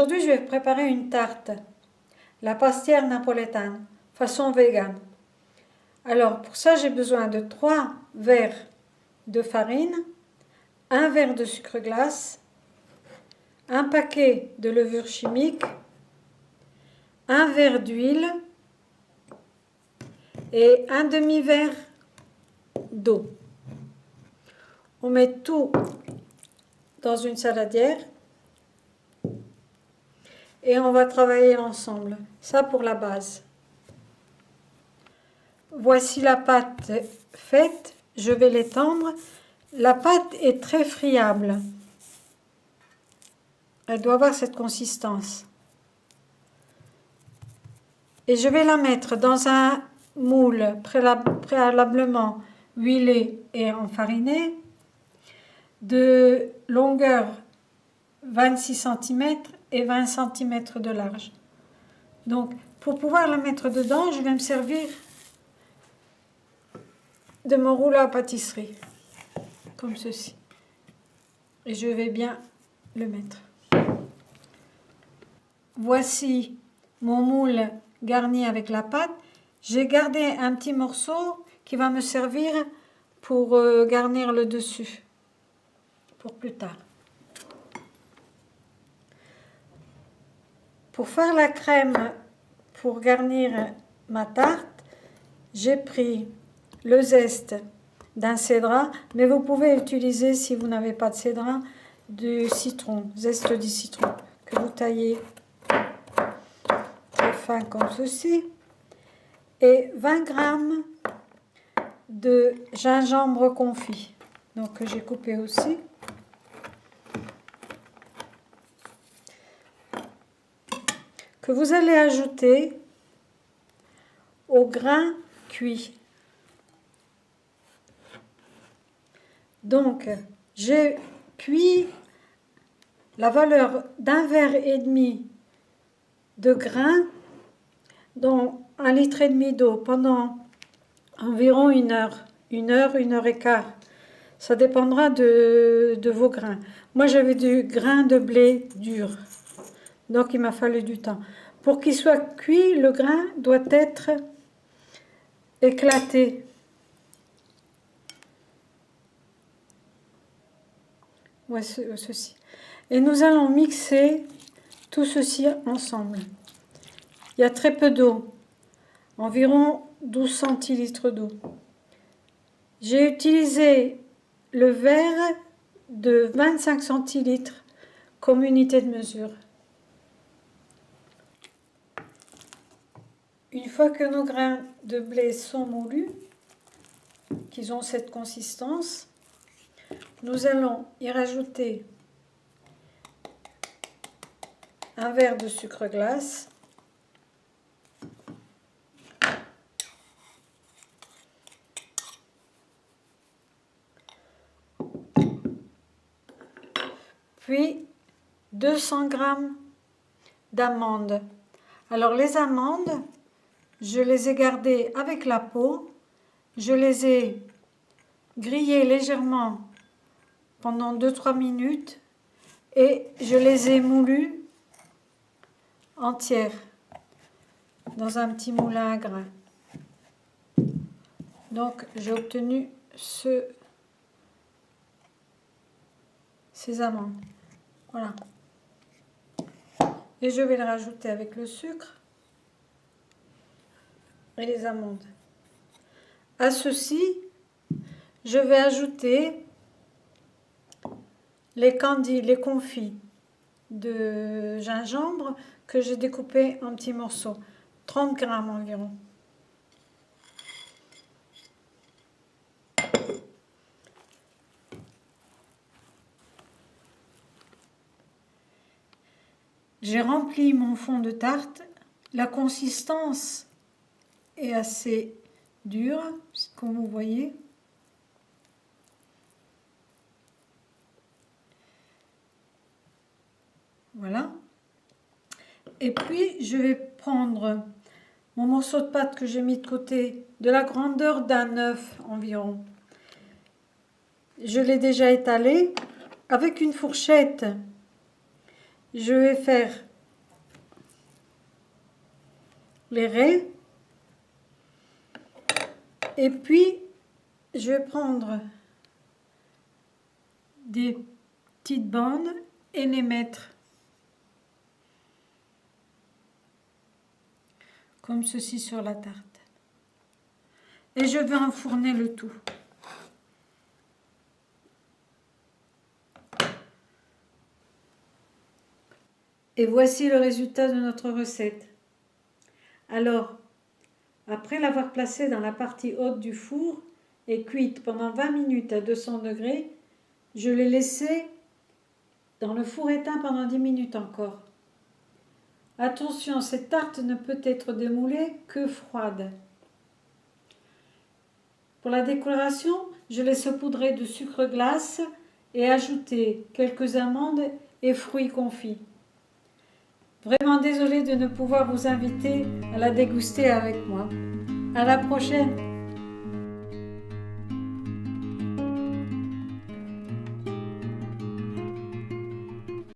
Aujourd'hui, je vais préparer une tarte, la pastière napolitaine, façon vegan. Alors, pour ça, j'ai besoin de 3 verres de farine, 1 verre de sucre glace, un paquet de levure chimique, 1 verre d'huile et un demi-verre d'eau. On met tout dans une saladière et on va travailler ensemble. Ça pour la base. Voici la pâte faite. Je vais l'étendre. La pâte est très friable. Elle doit avoir cette consistance. Et je vais la mettre dans un moule préalablement huilé et enfariné de longueur 26 cm et 20 cm de large. Donc, pour pouvoir la mettre dedans, je vais me servir de mon rouleau à pâtisserie, comme ceci. Et je vais bien le mettre. Voici mon moule garni avec la pâte. J'ai gardé un petit morceau qui va me servir pour garnir le dessus, pour plus tard. Pour faire la crème, pour garnir ma tarte, j'ai pris le zeste d'un cédrat, mais vous pouvez utiliser, si vous n'avez pas de cédrat, du citron, zeste du citron, que vous taillez très fin comme ceci, et 20 g de gingembre confit, donc que j'ai coupé aussi. Que vous allez ajouter au grain cuit. Donc, j'ai cuit la valeur d'1,5 verre de grain dans 1,5 litre d'eau pendant environ 1 heure, 1 heure et quart. Ça dépendra de vos grains. Moi, j'avais du grain de blé dur, donc il m'a fallu du temps. Pour qu'il soit cuit, le grain doit être éclaté. Voici ceci. Et nous allons mixer tout ceci ensemble. Il y a très peu d'eau, environ 12 centilitres d'eau. J'ai utilisé le verre de 25 centilitres comme unité de mesure. Une fois que nos grains de blé sont moulus, qu'ils ont cette consistance, nous allons y rajouter un verre de sucre glace, puis 200 g d'amandes. Alors les amandes, je les ai gardées avec la peau, je les ai grillées légèrement pendant 2-3 minutes et je les ai moulues entières dans un petit moulin à grains. Donc j'ai obtenu ces amandes. Voilà. Et je vais les rajouter avec le sucre et les amandes. À ceci, je vais ajouter les confits de gingembre que j'ai découpé en petits morceaux, 30 g environ. J'ai rempli mon fond de tarte. La consistance est assez dure, comme vous voyez. Voilà. Et puis, je vais prendre mon morceau de pâte que j'ai mis de côté, de la grandeur d'un œuf environ. Je l'ai déjà étalé. Avec une fourchette, je vais faire les raies. Et puis, je vais prendre des petites bandes et les mettre comme ceci sur la tarte. Et je vais enfourner le tout. Et voici le résultat de notre recette. Alors, après l'avoir placée dans la partie haute du four et cuite pendant 20 minutes à 200 degrés, je l'ai laissée dans le four éteint pendant 10 minutes encore. Attention, cette tarte ne peut être démoulée que froide. Pour la décoration, je l'ai saupoudrée de sucre glace et ajouté quelques amandes et fruits confits. Vraiment désolée de ne pouvoir vous inviter à la déguster avec moi. À la prochaine!